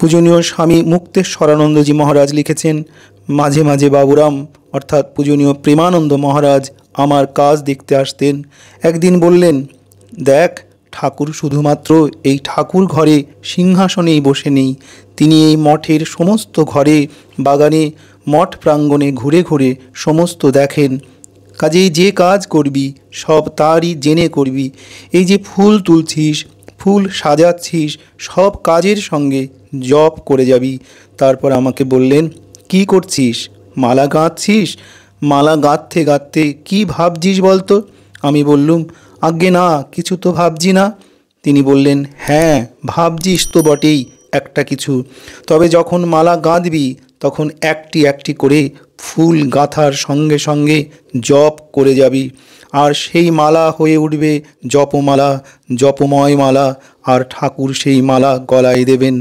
পূজনীয় স্বামী মুক্তেশ্বরানন্দজি মহারাজ লিখেছেন, মাঝে মাঝে বাবুরাম অর্থাৎ পূজনীয় প্রেমানন্দ মহারাজ আমার কাজ দেখতে আসতেন। একদিন বললেন, দেখ, ঠাকুর শুধুমাত্র এই ঠাকুর ঘরে সিংহাসনেই বসে নেই, তিনি এই মঠের সমস্ত ঘরে, বাগানে, মঠ প্রাঙ্গণে ঘুরে ঘুরে সমস্ত দেখেন। কাজেই যে কাজ করবি সব তারই জেনে করবি। এই যে ফুল তুলছিস, ফুল সাজাচ্ছিস, সব কাজের সঙ্গে জপ করে যাবি। তারপর আমাকে বললেন, কি করছিস? মালা গাঁথছিস? মালা গাঁথতে গাঁথতে কী ভাবছিস বলতো? আমি বললুম, আজ্ঞে না, কিছু তো ভাবছি না। তিনি বললেন, হ্যাঁ, ভাবছিস তো বটেই একটা কিছু, তবে যখন মালা গাঁথবি তখন একটি একটি করে ফুল গাঁথার সঙ্গে সঙ্গে জপ করে যাবি, আর সেই মালা হয়ে উঠবে জপমালা, জপময় মালা, আর ঠাকুর সেই মালা গলায় দেবেন।